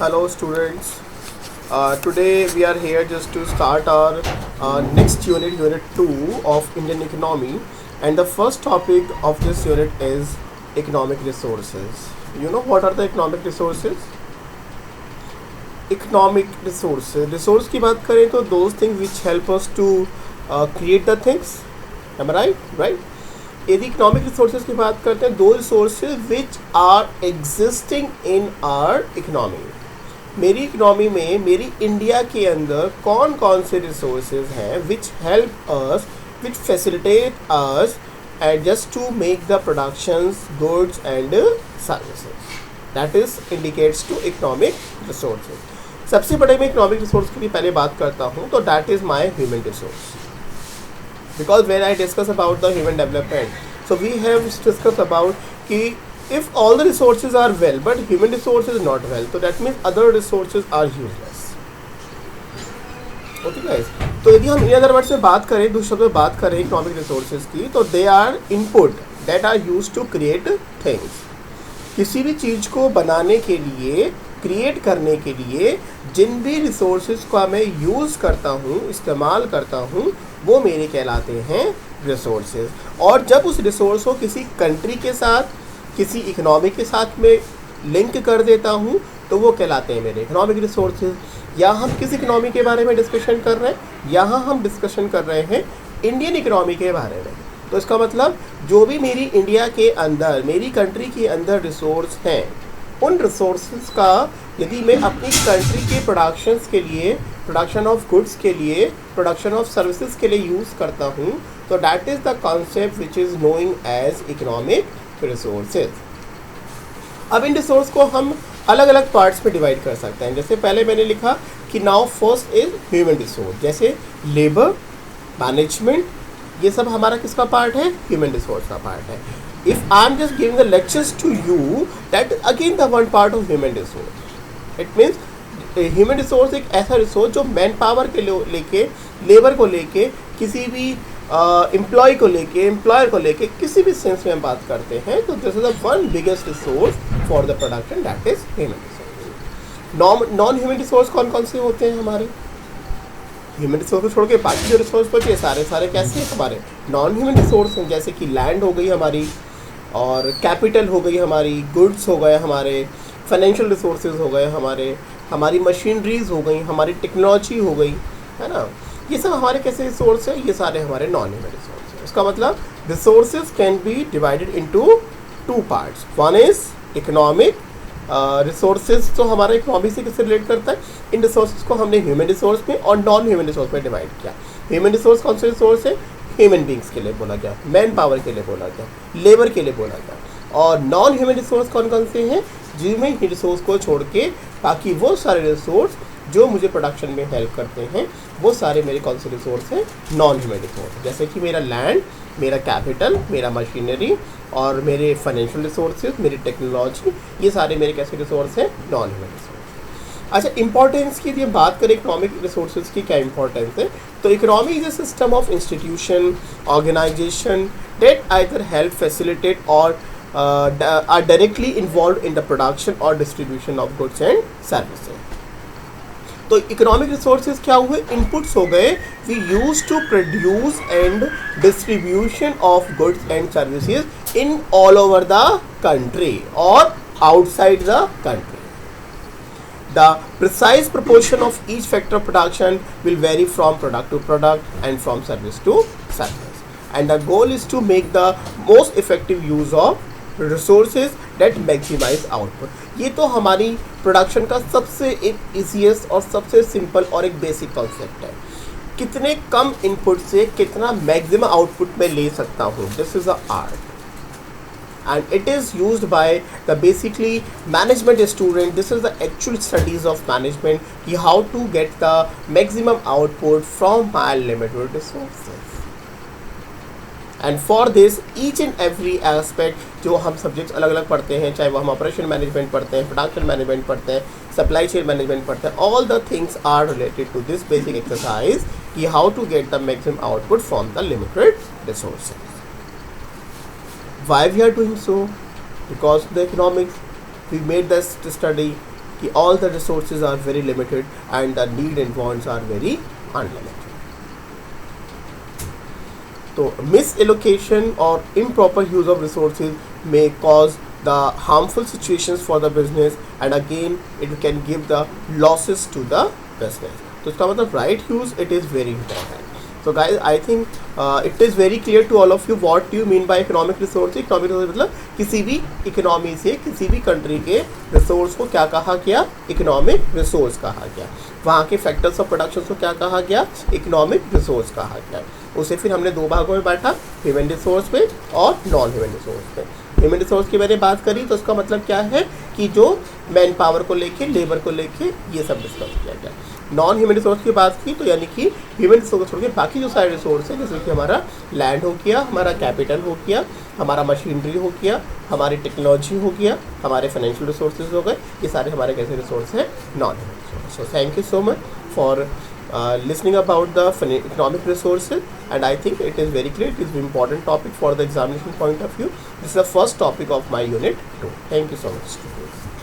Hello students. Today we are here just to start our next unit, unit 2 of Indian economy, and the first topic of this unit is economic resources. You know what are the economic resources? Economic resources. Resource की बात करें तो those things which help us to create the things. Am I right? Right? यदि economic resources की बात करते हैं, दो resources which are existing in our economy. मेरी इकोनॉमी में, मेरी इंडिया के अंदर कौन कौन से रिसोर्सेज हैं which help us, which facilitate us and just to make the productions, goods and services. That is indicates to economic resources. सबसे बड़े मैं इकोनॉमिक रिसोर्स की पहले बात करता हूँ तो that is my human resource. Because when I discuss about the human development, so we have discussed about कि if all the resources are well but human resources is not well, so that means other resources are useless. Okay guys, तो यदि हम in other word से बात करें, दूसरे शब्द में बात करें इकोनॉमिक रिसोर्सेज की, तो they are input that are used to create things. किसी भी चीज़ को बनाने के लिए, क्रिएट करने के लिए जिन भी रिसोर्सेज का मैं यूज़ करता हूँ, इस्तेमाल करता हूँ, वो मेरे कहलाते हैं रिसोर्सेज. और जब उस रिसोर्स को किसी कंट्री के साथ, किसी इकोनॉमी के साथ में लिंक कर देता हूँ तो वो कहलाते हैं मेरे इकोनॉमिक रिसोर्सेज. यहाँ हम किस इकोनॉमी के बारे में डिस्कशन कर रहे हैं? यहाँ हम डिस्कशन कर रहे हैं इंडियन इकोनॉमी के बारे में. तो इसका मतलब जो भी मेरी इंडिया के अंदर, मेरी कंट्री के अंदर रिसोर्स हैं, उन रिसोर्सेज का यदि मैं अपनी कंट्री के प्रोडक्शंस के लिए, प्रोडक्शन ऑफ गुड्स के लिए, प्रोडक्शन ऑफ सर्विसेज के लिए यूज़ करता हूँ, तो that is the concept which is knowing as economic resources. अब इन रिसोर्स को हम अलग अलग पार्ट्स में डिवाइड कर सकते हैं. जैसे पहले मैंने लिखा कि now first is human resource, जैसे लेबर, मैनेजमेंट, ये सब हमारा किसका पार्ट है? ह्यूमन रिसोर्स का पार्ट है. If I'm just giving the lectures to you, that again the one part of human resource. It means human resource एक ऐसा रिसोर्स जो मैन पावर के लेके, लेबर को लेके, किसी भी एम्प्लॉय को लेके, एम्प्लॉयर को लेके, किसी भी सेंस में हम बात करते हैं, तो this is the one biggest resource for the production, that is human resource. Non human resource कौन कौन से होते हैं हमारे? ह्यूमन रिसोर्स को छोड़ के बाकी जो रिसोर्स बचे सारे कैसे हैं हमारे? नॉन ह्यूमन रिसोर्स हैं. जैसे कि लैंड हो गई हमारी, और कैपिटल हो गई हमारी, गुड्स हो गए हमारे, फाइनेंशियल रिसोर्सेज हो गए हमारे, हमारी मशीनरीज हो गई, हमारी टेक्नोलॉजी हो गई, है ना. ये सब हमारे कैसे रिसोर्स हैं? ये सारे हमारे नॉन ह्यूमन रिसोर्स हैं. इसका मतलब resources can be divided into two parts. One is economic resources, तो हमारा इकोनॉमी से किससे रिलेट करता है? इन रिसोर्सेज को हमने ह्यूमन रिसोर्स में और नॉन ह्यूमन रिसोर्स में डिवाइड किया. ह्यूमन रिसोर्स कौन से रिसोर्स है? ह्यूमन बींग्स के लिए बोला गया, मैन पावर के लिए बोला गया, लेबर के लिए बोला गया. और नॉन ह्यूमन रिसोर्स कौन कौन से हैं? जिनमें रिसोर्स को छोड़ के बाकी वो सारे रिसोर्स जो मुझे प्रोडक्शन में हेल्प करते हैं, वो सारे मेरे कौन से रिसोर्स हैं? Non human resource. जैसे कि मेरा लैंड, मेरा कैपिटल, मेरा मशीनरी और मेरे फाइनेंशियल रिसोर्सेज, मेरी टेक्नोलॉजी, ये सारे मेरे कैसे रिसोर्स हैं? Non human resource. अच्छा, इंपॉर्टेंस की यदि हम बात करें इकोनॉमिक रिसोर्सेज की, क्या इंपॉर्टेंस है? तो economy is a system of institution, organisation that either help, facilitate और are directly involved in the production or distribution of goods and services. तो इकोनॉमिक रिसोर्सेज क्या हुए? इनपुट्स हो गए. We use to produce and distribution of goods and services in all over the country और outside the country. The precise proportion of each factor of production will vary from product to product and from service to service. And the goal is to make the most effective use of resources that maximize output. ये तो हमारी production का सबसे एक easiest और सबसे simple और एक बेसिक कॉन्सेप्ट है. कितने कम इनपुट से कितना मैक्सिमम आउटपुट मैं ले सकता हूँ, this is a art. And it is used by the basically management student. This is the actual studies of management, ki how to get the maximum output from my limited resources. And for this each and every aspect, जो हम subjects अलग अलग पढ़ते हैं, चाहे वो हम operation management पढ़ते हैं, प्रोडक्शन मैनेजमेंट पढ़ते हैं, सप्लाई चेन मैनेजमेंट पढ़ते हैं, all the things are related to this basic exercise कि how to get the maximum output from the limited resources. Why we are doing so? Because the economics we made this study कि all the resources are very limited and the need and wants are very unlimited. तो misallocation or improper use of resources may cause the harmful situations for the business, and again it can give the losses to the business. तो इसका मतलब right use it is very important. So guys, I think it is very clear to all of you what do you mean by economic resource. Economic resource मतलब किसी भी economy से किसी भी country के रिसोर्स को क्या कहा गया, इकोनॉमिक रिसोर्स कहा गया. वहाँ के फैक्टर्स ऑफ प्रोडक्शन को क्या कहा गया, इकोनॉमिक रिसोर्स कहा गया. उसे फिर हमने दो भागों में बांटा, ह्यूमन रिसोर्स पे और नॉन ह्यूमन रिसोर्स पे. ह्यूमन रिसोर्स की मैंने बात करी तो उसका मतलब क्या है कि जो मैन पावर को लेके, लेबर को लेके ये सब डिस्कस किया गया. नॉन ह्यूमन रिसोर्स की बात की तो यानी कि ह्यूमन रिसोर्स छोड़ के बाकी जो सारे रिसोर्स है, जैसे कि हमारा लैंड हो गया, हमारा कैपिटल हो गया, हमारा मशीनरी हो गया, हमारी टेक्नोलॉजी हो गया, हमारे फाइनेंशियल रिसोर्सेज हो गए, ये सारे हमारे कैसे रिसोर्स हैं, non human resource. So thank you so much for listening about the economic resources, and I think it is very clear, it is an important topic for the examination point of view. This is the first topic of my unit 2. Thank you so much, students.